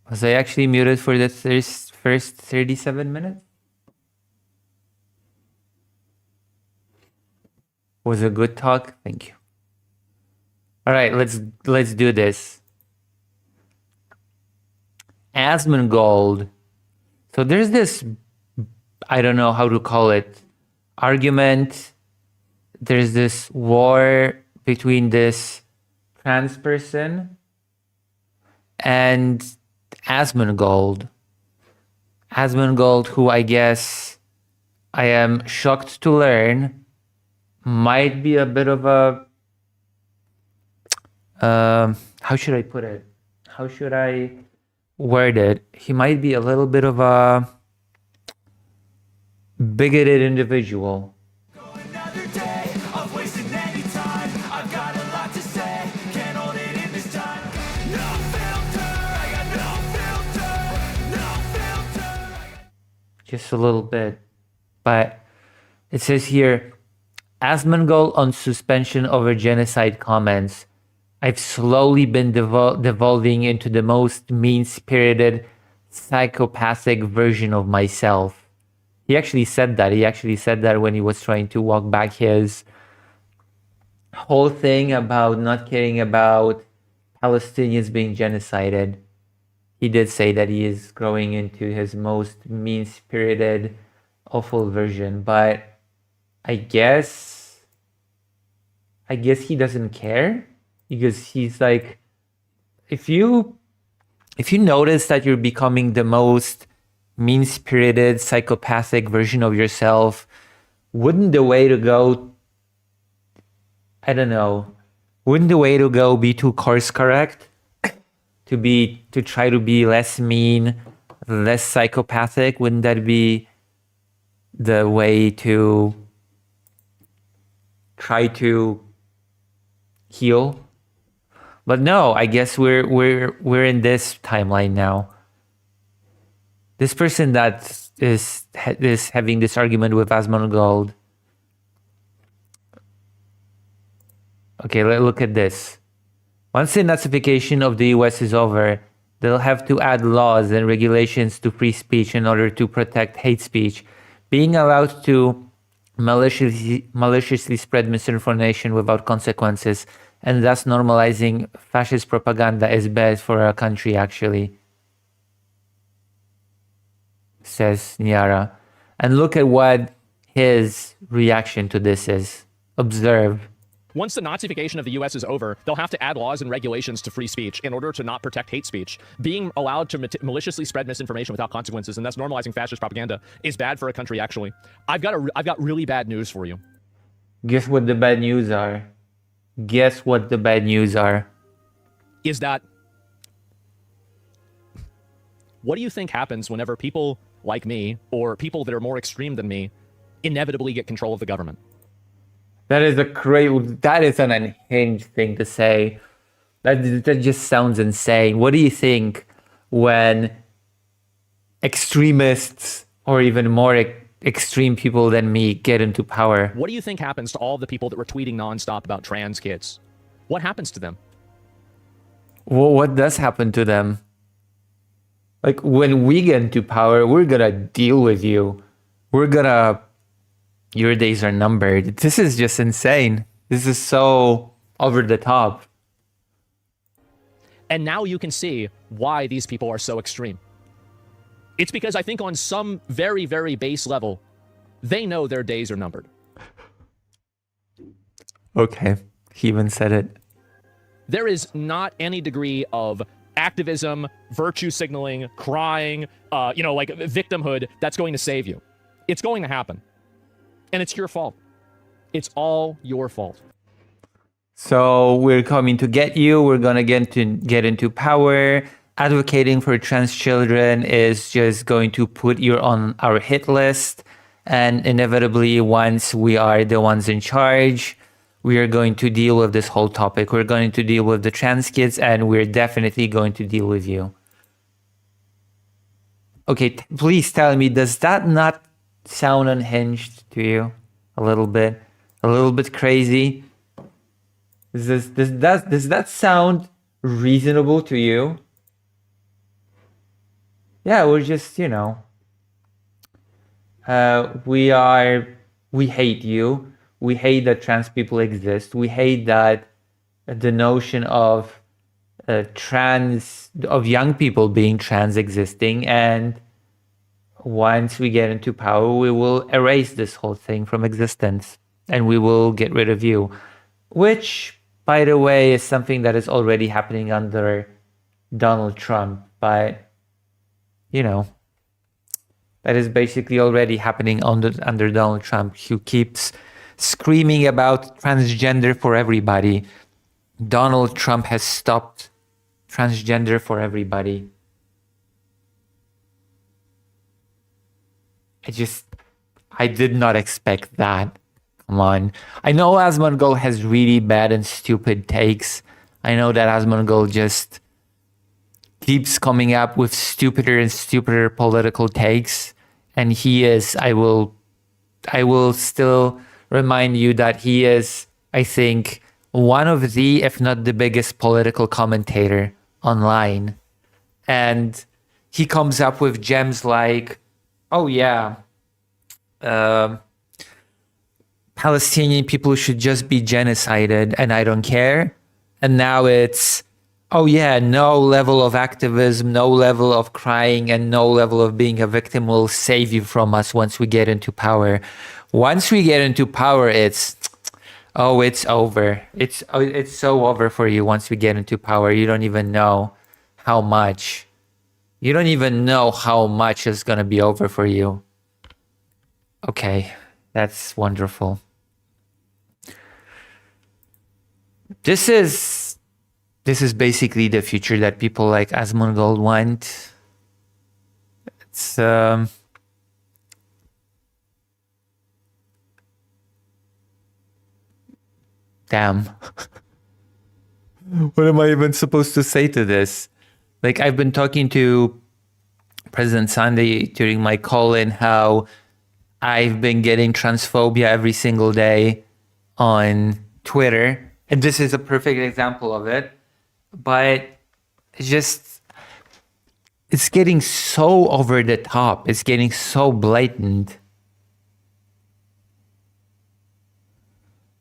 Was I actually muted for the first 37 minutes? Was a good talk? Thank you. All right, let's do this. Asmongold. So there's this, I don't know how to call it, argument. There's this war between this trans person and Asmongold. Asmongold, who I guess I am shocked to learn might be a bit of a, how should I put it? How should I word it? He might be a little bit of a bigoted individual. Another day of wasting any time. I've got a lot to say, can't hold it in this time. No filter, I got no filter. Just a little bit. But it says here, Asmongold on suspension over genocide comments. I've slowly been devolving into the most mean-spirited, psychopathic version of myself. He actually said that. He actually said that when he was trying to walk back his whole thing about not caring about Palestinians being genocided. He did say that he is growing into his most mean-spirited, awful version. But I guess he doesn't care, because he's like, if you notice that you're becoming the most mean-spirited, psychopathic version of yourself, wouldn't the way to go, I don't know, wouldn't the way to go be to course correct? To try to be less mean, less psychopathic? Wouldn't that be the way to try to heal? But no, I guess we're in this timeline now. This person that is having this argument with Asmongold. Okay, look at this. Once the Nazification of the US is over, they'll have to add laws and regulations to free speech in order to protect hate speech. Being allowed to maliciously spread misinformation without consequences, and thus normalizing fascist propaganda is bad for our country, actually, says Niara. And look at what his reaction to this is. Observe. Once the Nazification of the US is over, they'll have to add laws and regulations to free speech in order to not protect hate speech. Being allowed to maliciously spread misinformation without consequences, and thus normalizing fascist propaganda, is bad for a country, actually. I've got really bad news for you. Guess what the bad news are? Guess what the bad news are? Is that, what do you think happens whenever people like me, or people that are more extreme than me, inevitably get control of the government? That is an unhinged thing to say. That just sounds insane. What do you think when extremists or even more extreme people than me get into power? What do you think happens to all the people that were tweeting nonstop about trans kids? What happens to them? Well, what does happen to them? Like, when we get into power, we're gonna deal with you. Your days are numbered. This is just insane. This is so over the top. And now you can see why these people are so extreme. It's because I think on some very, very base level, they know their days are numbered. Okay, he even said it. There is not any degree of activism, virtue signaling, crying, like victimhood that's going to save you. It's going to happen. And it's your fault. It's all your fault. So we're coming to get you. We're gonna get into power. Advocating for trans children is just going to put you on our hit list. And inevitably, once we are the ones in charge, we are going to deal with this whole topic. We're going to deal with the trans kids, and we're definitely going to deal with you. Okay, please tell me, does that not sound unhinged to you? A little bit crazy? Does that sound reasonable to you? yeah, we're just, we hate you. We hate that trans people exist. We hate that the notion of young people being trans existing. And once we get into power, we will erase this whole thing from existence and we will get rid of you. Which, by the way, is something that is already happening under Donald Trump. But, that is basically already happening under Donald Trump, who keeps screaming about transgender for everybody. Donald Trump has stopped transgender for everybody. I did not expect that. Come on. I know Asmongold has really bad and stupid takes. I know that Asmongold just keeps coming up with stupider and stupider political takes. And I will still remind you that he is, I think, one of the, if not the biggest political commentator online. And he comes up with gems like, oh yeah, Palestinian people should just be genocided and I don't care. And now it's, oh yeah, no level of activism, no level of crying, and no level of being a victim will save you from us once we get into power. Once we get into power, it's over. It's so over for you once we get into power. You don't even know how much. You don't even know how much is going to be over for you. Okay, that's wonderful. This is basically the future that people like Asmongold want. It's damn. What am I even supposed to say to this? Like, I've been talking to President Sunday during my call-in how I've been getting transphobia every single day on Twitter. And this is a perfect example of it. But it's getting so over the top. It's getting so blatant.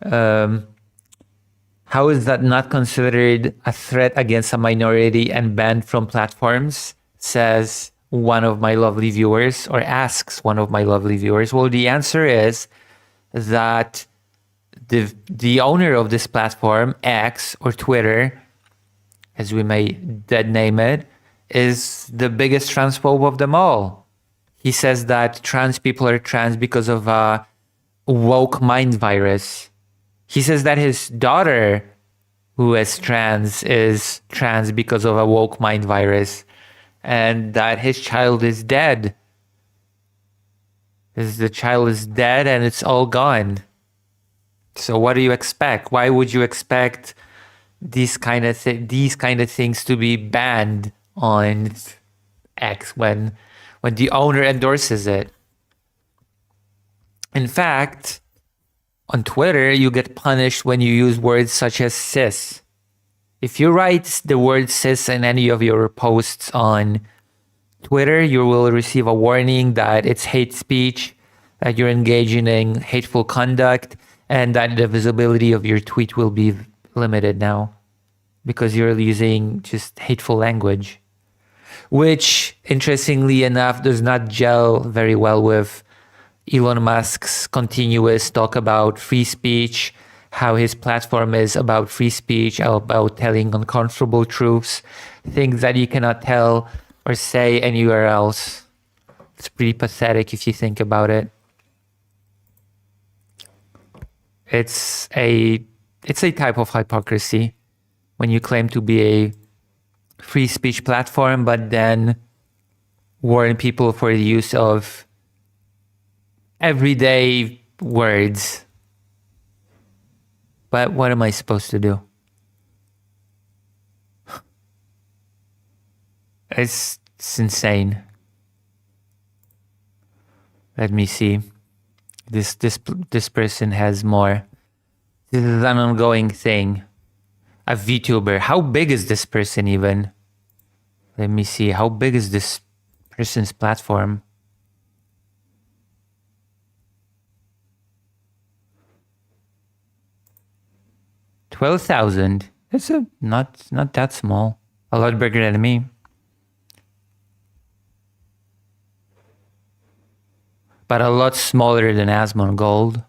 How is that not considered a threat against a minority and banned from platforms? Says one of my lovely viewers, or asks one of my lovely viewers. Well, the answer is that the owner of this platform, X or Twitter, as we may dead name it, is the biggest transphobe of them all. He says that trans people are trans because of a woke mind virus. He says that his daughter, who is trans because of a woke mind virus, and that his child is dead. The child is dead and it's all gone. So what do you expect? Why would you expect these kind of things to be banned on X when the owner endorses it? In fact, on Twitter, you get punished when you use words such as cis. If you write the word cis in any of your posts on Twitter, you will receive a warning that it's hate speech, that you're engaging in hateful conduct, and that the visibility of your tweet will be limited now because you're using just hateful language, which, interestingly enough, does not gel very well with Elon Musk's continuous talk about free speech, how his platform is about free speech, about telling uncomfortable truths, things that you cannot tell or say anywhere else. It's pretty pathetic if you think about it. It's a type of hypocrisy when you claim to be a free speech platform, but then warn people for the use of everyday words. But what am I supposed to do? It's insane. Let me see. This person has more. This is an ongoing thing. A VTuber. How big is this person even? Let me see. How big is this person's platform. $12,000. It's not that small. A lot bigger than me. But a lot smaller than Asmongold.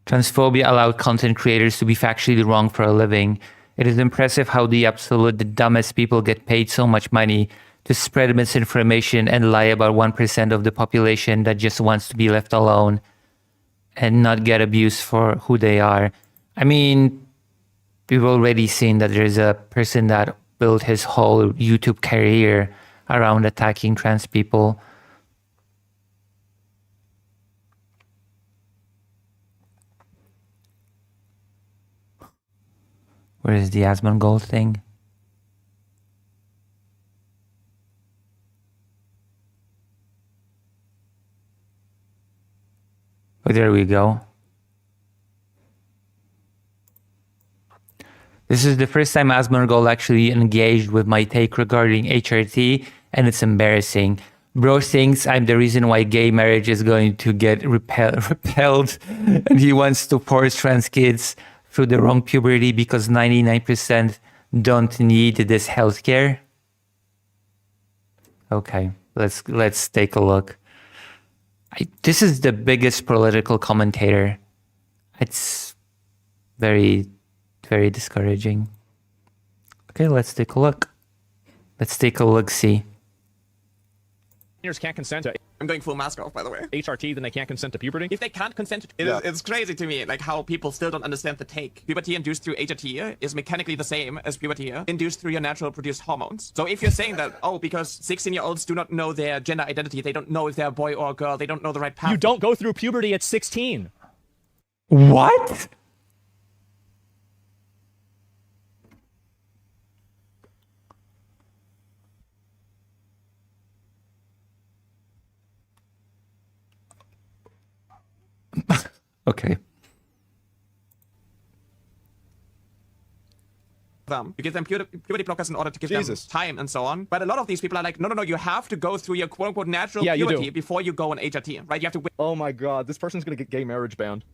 Transphobia allowed content creators to be factually wrong for a living. It is impressive how the dumbest people get paid so much money to spread misinformation and lie about 1% of the population that just wants to be left alone and not get abused for who they are. I mean, we've already seen that there's a person that built his whole YouTube career around attacking trans people. Where is the Asmongold thing? Oh, there we go. This is the first time Asmongold actually engaged with my take regarding HRT, and it's embarrassing. Bro thinks I'm the reason why gay marriage is going to get repelled, and he wants to force trans kids through the wrong puberty because 99% don't need this healthcare. Okay, let's take a look. This is the biggest political commentator. It's very, very discouraging. Okay, let's take a look. Let's take a look-see. Can't consent to I'm going full mask off, by the way. HRT, then they can't consent to puberty. If they can't consent to it's crazy to me, like how people still don't understand the take. Puberty induced through HRT is mechanically the same as puberty induced through your natural produced hormones. So if you're saying that, oh, because 16-year-olds do not know their gender identity, they don't know if they're a boy or a girl, they don't know the right path. You don't go through puberty at 16. What? Okay. You give them puberty blockers in order to give them time and so on. But a lot of these people are like, no, you have to go through your quote-unquote natural puberty before you go on HRT, right? You have to wait. Oh my god, this person's gonna get gay marriage banned.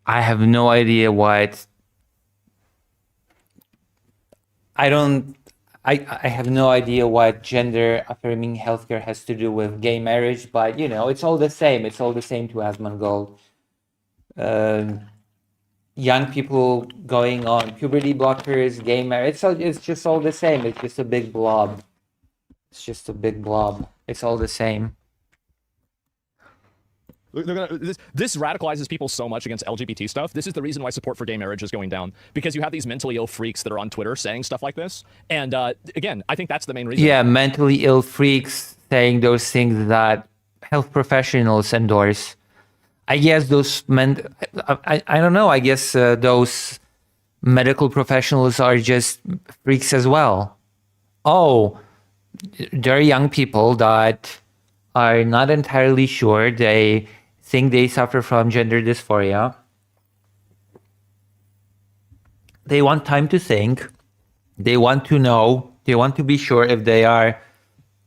I have no idea what... I have no idea what gender affirming healthcare has to do with gay marriage, but you know, it's all the same. It's all the same to Asmongold. Young people going on puberty blockers, gay marriage. It's just all the same. It's just a big blob. It's just a big blob. It's all the same. This radicalizes people so much against LGBT stuff. This is the reason why support for gay marriage is going down, because you have these mentally ill freaks that are on Twitter saying stuff like this. And again, I think that's the main reason. Yeah, mentally ill freaks saying those things that health professionals endorse. I guess those I don't know. I guess those medical professionals are just freaks as well. Oh, there are young people that are not entirely sure. They think they suffer from gender dysphoria. They want time to think. They want to know. They want to be sure if they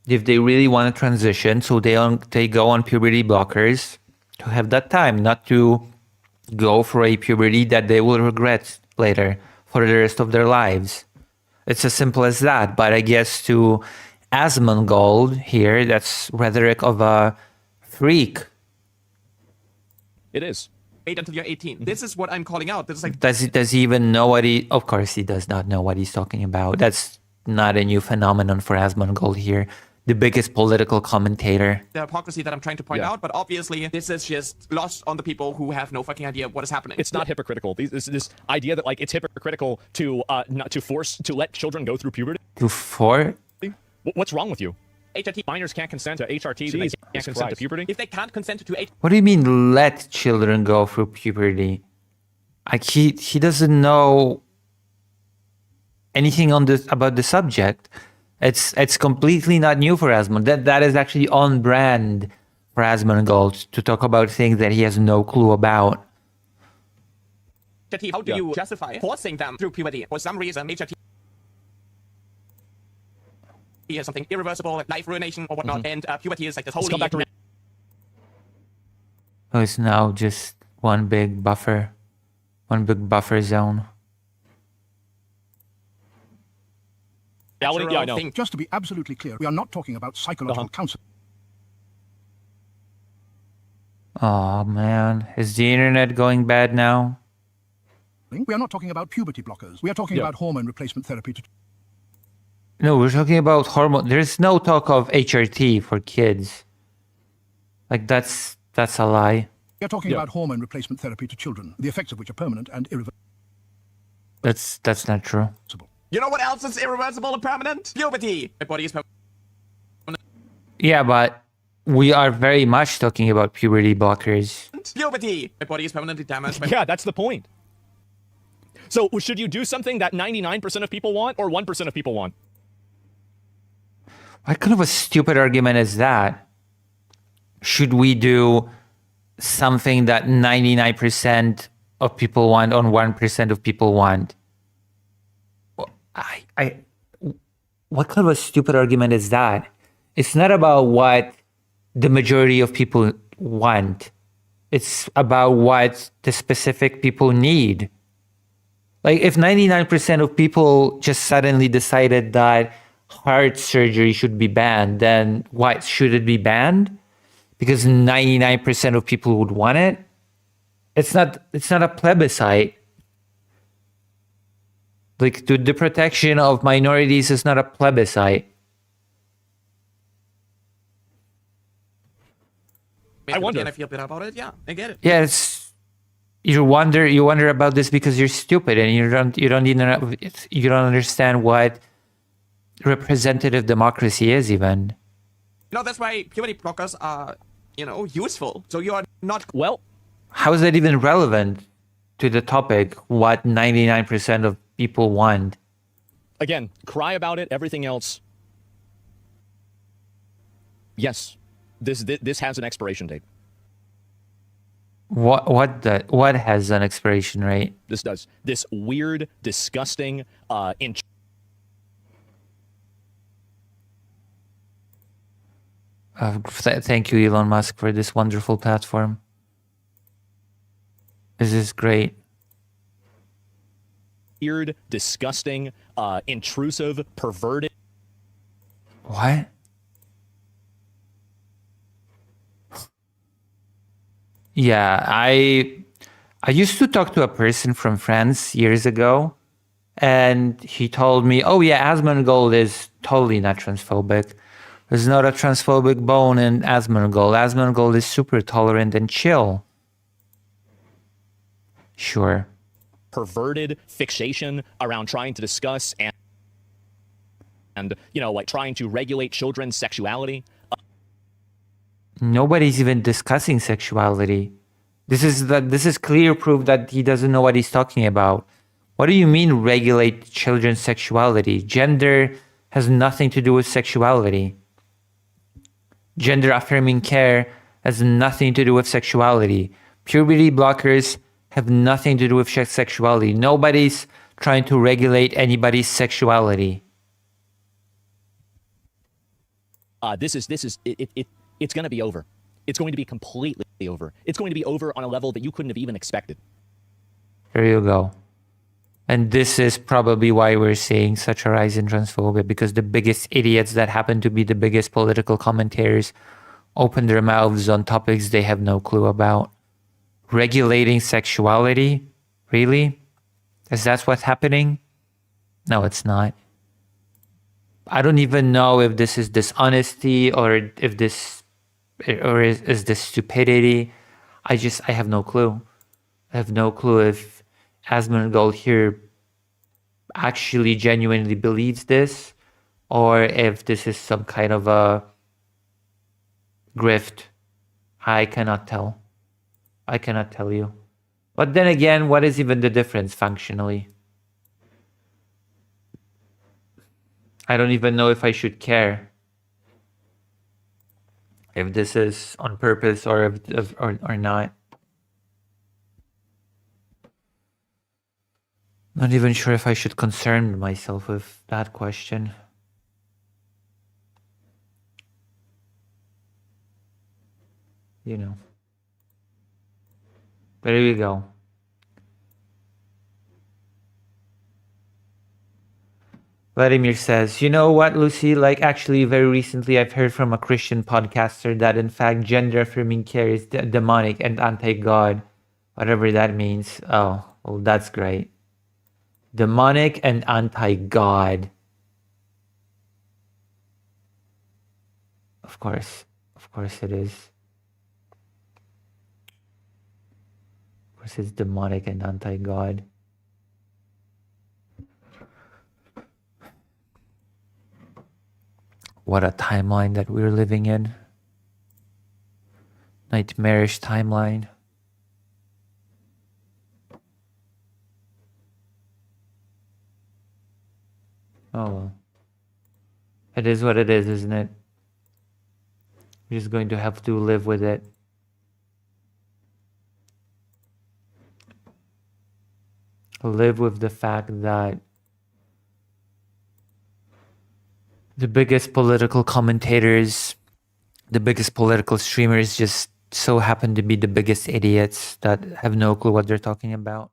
really want to transition. So they go on puberty blockers to have that time, not to go for a puberty that they will regret later for the rest of their lives. It's as simple as that. But I guess to Asmongold here, that's rhetoric of a freak. It is. Wait until you're 18. This is what I'm calling out. This is like, Does he even know what he... Of course he does not know what he's talking about. That's not a new phenomenon for Asmongold here. The biggest political commentator. the hypocrisy that I'm trying to point out, but obviously this is just lost on the people who have no fucking idea what is happening. It's not hypocritical. This idea that like it's hypocritical to not to force to let children go through puberty. What's wrong with you? HRT Minors can't consent to HRT, then they can't consent to puberty. If they can't consent to What do you mean let children go through puberty? Like he doesn't know anything on this about the subject. It's completely not new for Asmon. That is actually on brand for Asmongold to talk about things that he has no clue about. HRT, how do you justify forcing them through puberty? For some reason, HRT is something irreversible, like life ruination or whatnot, and puberty is like this Let's holy... come back to Oh, it's now just one big buffer zone. reality. Yeah, I know. thing. Just to be absolutely clear, we are not talking about psychological counseling. Oh man, is the internet going bad now? We are not talking about puberty blockers. We are talking about hormone replacement therapy. No, we're talking about hormone. There's no talk of HRT for kids. Like that's a lie. We are talking about hormone replacement therapy to children, the effects of which are permanent and irreversible. That's not true. You know what else is irreversible and permanent? Puberty. My body is permanent. Yeah, but we are very much talking about puberty blockers. Puberty. My body is permanently damaged. My Yeah, that's the point. So should you do something that 99% of people want or 1% of people want? What kind of a stupid argument is that? Should we do something that 99% of people want or 1% of people want? What kind of a stupid argument is that? It's not about what the majority of people want. It's about what the specific people need. Like if 99% of people just suddenly decided that heart surgery should be banned, then why should it be banned? Because 99% of people would want it? It's not a plebiscite. Like the protection of minorities is not a plebiscite. I wonder. And I feel better about it. Yeah, I get it. Yeah, you wonder about this because you're stupid and you don't understand what representative democracy is even. No, that's why puberty blockers are, useful. So you are not... Well, How is that even relevant to the topic? What 99% of people want? again, cry about it. Everything else. Yes, this has an expiration date. What has an expiration rate? This does. This weird, disgusting, Thank you, Elon Musk, for this wonderful platform. This is great. weird, disgusting, intrusive, perverted. What? Yeah, I used to talk to a person from France years ago, and he told me, "Oh yeah, Asmongold is totally not transphobic. There's not a transphobic bone in Asmongold. Asmongold is super tolerant and chill." Sure. Perverted fixation around trying to discuss and like trying to regulate children's sexuality. Nobody's even discussing sexuality. This is clear proof that he doesn't know what he's talking about. What do you mean regulate children's sexuality? Gender has nothing to do with sexuality. Gender affirming care has nothing to do with sexuality. Puberty blockers have nothing to do with sexuality. Nobody's trying to regulate anybody's sexuality. It's going to be over. It's going to be completely over. It's going to be over on a level that you couldn't have even expected. There you go. And this is probably why we're seeing such a rise in transphobia, because the biggest idiots that happen to be the biggest political commentators open their mouths on topics they have no clue about. Regulating sexuality? Really? Is that what's happening? No, it's not. I don't even know if this is dishonesty or if this is this stupidity. I have no clue. I have no clue if Asmongold here actually genuinely believes this or if this is some kind of a grift. I cannot tell. I cannot tell you. But then again, what is even the difference functionally? I don't even know if I should care if this is on purpose or or not. Not even sure if I should concern myself with that question. You know. But here we go. Vladimir says, you know what, Lucy? Like, actually, very recently, I've heard from a Christian podcaster that, in fact, gender-affirming care is demonic and anti-God, whatever that means. Oh, well, that's great. Demonic and anti-God. Of course it is. Of course, it's demonic and anti-God. What a timeline that we're living in. Nightmarish timeline. Oh well. It is what it is, isn't it? We're just going to have to live with it. Live with the fact that the biggest political commentators, the biggest political streamers just so happen to be the biggest idiots that have no clue what they're talking about.